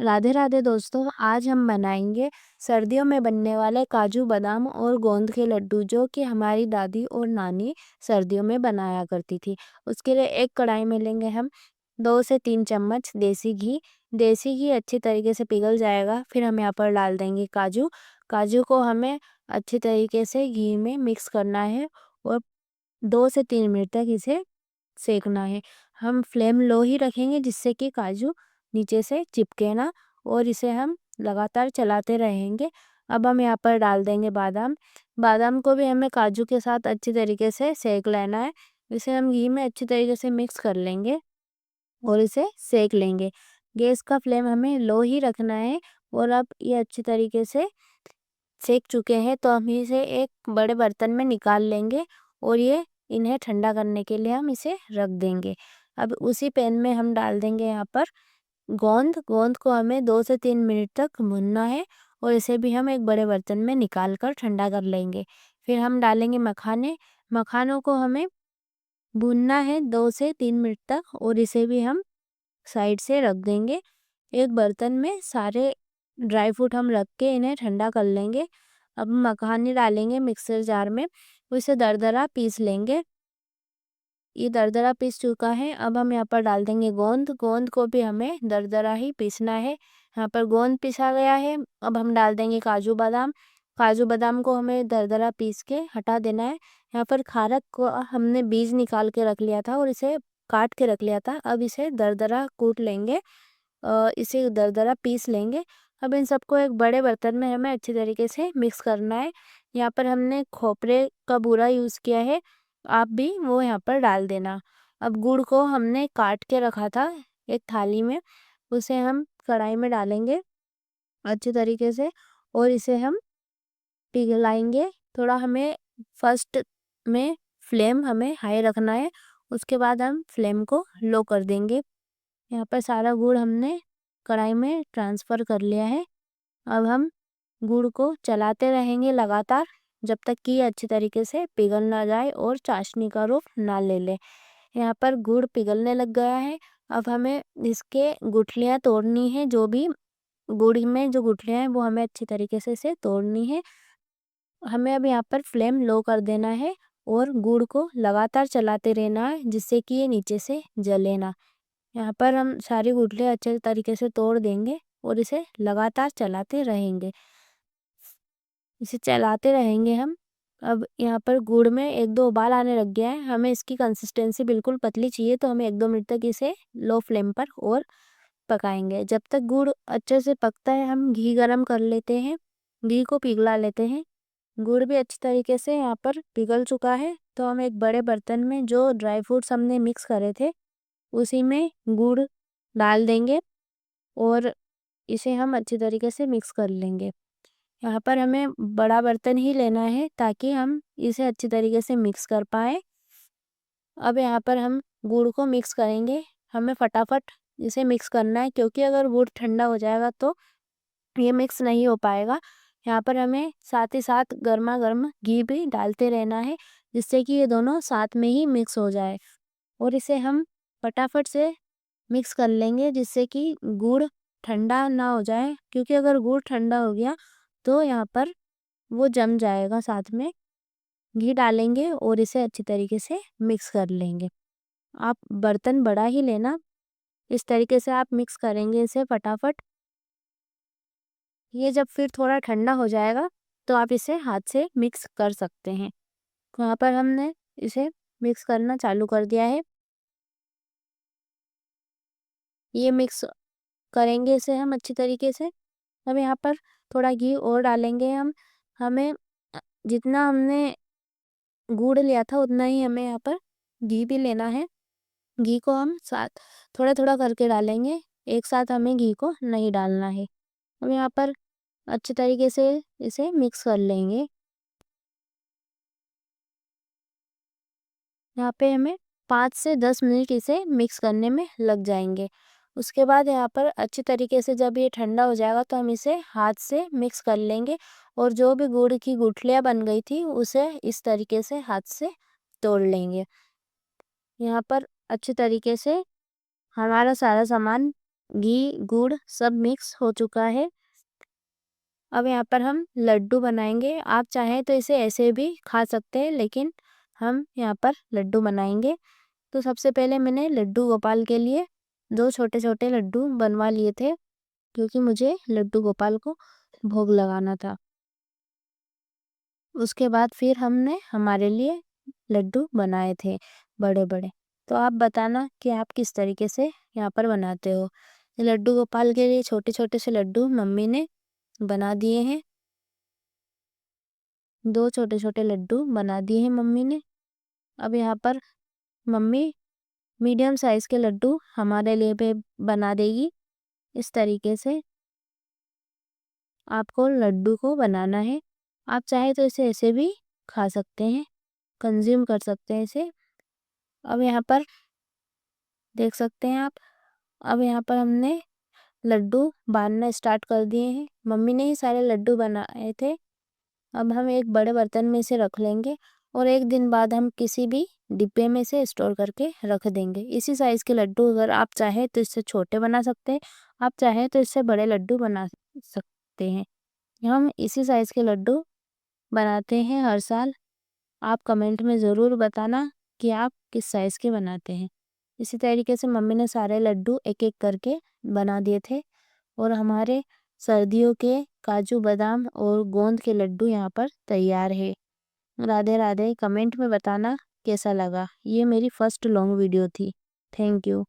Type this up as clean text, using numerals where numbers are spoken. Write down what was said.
राधे राधे दोस्तों, आज हम बनाएंगे सर्दियों में बनने वाले काजू बादाम और गोंद के लड्डू जो कि हमारी दादी और नानी सर्दियों में बनाया करती थी। उसके लिए एक कढ़ाई में लेंगे हम 2 से 3 चम्मच देसी घी। देसी घी अच्छी तरीके से पिघल जाएगा, फिर हम यहाँ पर डाल देंगे काजू। काजू को हमें अच्छी तरीके से घी में मिक्स करना है और 2 से 3 मिनट तक इसे सेकना है। हम फ्लेम लो ही रखेंगे जिससे कि काजू नीचे से चिपके ना, और इसे हम लगातार चलाते रहेंगे। अब हम यहाँ पर डाल देंगे बादाम। बादाम को भी हमें काजू के साथ अच्छी तरीके से सेक लेना है। इसे हम घी में अच्छी तरीके से मिक्स कर लेंगे और इसे सेक लेंगे। गैस का फ्लेम हमें लो ही रखना है। और अब ये अच्छी तरीके से सेक चुके हैं तो हम इसे एक बड़े बर्तन में निकाल लेंगे और ये इन्हें ठंडा करने के लिए हम इसे रख देंगे। अब उसी पैन में हम डाल देंगे यहाँ पर गोंद। गोंद को हमें 2 से 3 मिनट तक भूनना है और इसे भी हम एक बड़े बर्तन में निकाल कर ठंडा कर लेंगे। फिर हम डालेंगे मखाने। मखानों को हमें भूनना है 2 से 3 मिनट तक और इसे भी हम साइड से रख देंगे। एक बर्तन में सारे ड्राई फ्रूट हम रख के इन्हें ठंडा कर लेंगे। अब मखाने डालेंगे मिक्सर जार में, उसे दरदरा पीस लेंगे। ये दरदरा पीस चुका है। अब हम यहाँ पर डाल देंगे गोंद। गोंद को भी हमें दरदरा ही पीसना है। यहाँ पर गोंद पिसा गया है। अब हम डाल देंगे काजू बादाम। काजू बादाम को हमें दरदरा पीस के हटा देना है। यहाँ पर खारक को हमने बीज निकाल के रख लिया था और इसे काट के रख लिया था। अब इसे दरदरा कूट लेंगे, इसे दरदरा पीस लेंगे। अब इन सबको एक बड़े बर्तन में हमें अच्छी तरीके से मिक्स करना है। यहाँ पर हमने खोपरे का बूरा यूज़ किया है, आप भी वो यहाँ पर डाल देना। अब गुड़ को हमने काट के रखा था एक थाली में, उसे हम कढ़ाई में डालेंगे अच्छी तरीके से और इसे हम पिघलाएंगे। थोड़ा हमें फर्स्ट में फ्लेम हमें हाई रखना है, उसके बाद हम फ्लेम को लो कर देंगे। यहाँ पर सारा गुड़ हमने कढ़ाई में ट्रांसफ़र कर लिया है। अब हम गुड़ को चलाते रहेंगे लगातार जब तक कि ये अच्छी तरीके से पिघल ना जाए और चाशनी का रूप ना ले ले। यहाँ पर गुड़ पिघलने लग गया है। अब हमें इसके गुठलियाँ तोड़नी है, जो भी गुड़ में जो गुठलियाँ हैं वो हमें अच्छी तरीके से इसे तोड़नी है। हमें अब यहाँ पर फ्लेम लो कर देना है और गुड़ को लगातार चलाते रहना है जिससे कि ये नीचे से जले ना। यहाँ पर हम सारी गुठलियाँ अच्छे तरीके से तोड़ देंगे और इसे लगातार चलाते रहेंगे। इसे चलाते रहेंगे हम। अब यहाँ पर गुड़ में 1-2 उबाल आने लग गया है। हमें इसकी कंसिस्टेंसी बिल्कुल पतली चाहिए तो हमें 1-2 मिनट तक इसे लो फ्लेम पर और पकाएंगे। जब तक गुड़ अच्छे से पकता है हम घी गरम कर लेते हैं, घी को पिघला लेते हैं। गुड़ भी अच्छी तरीके से यहाँ पर पिघल चुका है तो हम एक बड़े बर्तन में जो ड्राई फ्रूट्स हमने मिक्स करे थे उसी में गुड़ डाल देंगे और इसे हम अच्छी तरीके से मिक्स कर लेंगे। यहाँ पर हमें बड़ा बर्तन ही लेना है ताकि हम इसे अच्छी तरीके से मिक्स कर पाएँ। अब यहाँ पर हम गुड़ को मिक्स करेंगे। हमें फटाफट इसे मिक्स करना है क्योंकि अगर गुड़ ठंडा हो जाएगा तो ये मिक्स नहीं हो पाएगा। यहाँ पर हमें साथ ही साथ गरमा-गरम घी भी डालते रहना है जिससे कि ये दोनों साथ में ही मिक्स हो जाए और इसे हम फटाफट से मिक्स कर लेंगे जिससे कि गुड़ ठंडा ना हो जाए, क्योंकि अगर गुड़ ठंडा हो गया तो यहाँ पर वो जम जाएगा साथ में। घी डालेंगे और इसे अच्छी तरीके से मिक्स कर लेंगे। आप बर्तन बड़ा ही लेना, इस तरीके से आप मिक्स करेंगे इसे फटाफट। ये जब फिर थोड़ा ठंडा हो जाएगा तो आप इसे हाथ से मिक्स कर सकते हैं। वहाँ पर हमने इसे मिक्स करना चालू कर दिया है। ये मिक्स करेंगे इसे हम अच्छी तरीके से। अब यहाँ पर थोड़ा घी और डालेंगे हम। हमें जितना हमने गुड़ लिया था उतना ही हमें यहाँ पर घी भी लेना है। घी को हम साथ थोड़ा-थोड़ा करके डालेंगे, एक साथ हमें घी को नहीं डालना है। हम यहाँ पर अच्छे तरीके से इसे मिक्स कर लेंगे। यहाँ पे हमें 5 से 10 मिनट इसे मिक्स करने में लग जाएँगे। उसके बाद यहाँ पर अच्छी तरीके से जब ये ठंडा हो जाएगा तो हम इसे हाथ से मिक्स कर लेंगे और जो भी गुड़ की गुठलियाँ बन गई थी उसे इस तरीके से हाथ से तोड़ लेंगे। यहाँ पर अच्छी तरीके से हमारा सारा सामान घी, गुड़ सब मिक्स हो चुका है। अब यहाँ पर हम लड्डू बनाएंगे। आप चाहें तो इसे ऐसे भी खा सकते हैं, लेकिन हम यहाँ पर लड्डू बनाएंगे। तो सबसे पहले मैंने लड्डू गोपाल के लिए 2 छोटे-छोटे लड्डू बनवा लिए थे, क्योंकि मुझे लड्डू गोपाल को भोग लगाना था। उसके बाद फिर हमने हमारे लिए लड्डू बनाए थे बड़े-बड़े। तो आप बताना कि आप किस तरीके से यहाँ पर बनाते हो। लड्डू गोपाल के लिए छोटे-छोटे से लड्डू मम्मी ने बना दिए हैं। 2 छोटे-छोटे लड्डू बना दिए हैं मम्मी ने। अब यहाँ पर मम्मी मीडियम साइज़ के लड्डू हमारे लिए भी बना देगी। इस तरीके से आपको लड्डू को बनाना है। आप चाहे तो इसे ऐसे भी खा सकते हैं, कंज़्यूम कर सकते हैं इसे। अब यहाँ पर देख सकते हैं आप, अब यहाँ पर हमने लड्डू बाँधना स्टार्ट कर दिए हैं। मम्मी ने ही सारे लड्डू बनाए थे। अब हम एक बड़े बर्तन में इसे रख लेंगे और 1 दिन बाद हम किसी भी डिब्बे में इसे स्टोर करके रख देंगे। इसी साइज़ के लड्डू अगर आप चाहें तो इससे छोटे बना सकते हैं, आप चाहें तो इससे बड़े लड्डू बना सकते हैं। हम इसी साइज़ के लड्डू बनाते हैं हर साल। आप कमेंट में ज़रूर बताना कि आप किस साइज़ के बनाते हैं। इसी तरीके से मम्मी ने सारे लड्डू एक-एक करके बना दिए थे और हमारे सर्दियों के काजू बादाम और गोंद के लड्डू यहाँ पर तैयार है। राधे राधे। कमेंट में बताना कैसा लगा। ये मेरी फर्स्ट लॉन्ग वीडियो थी। Thank you.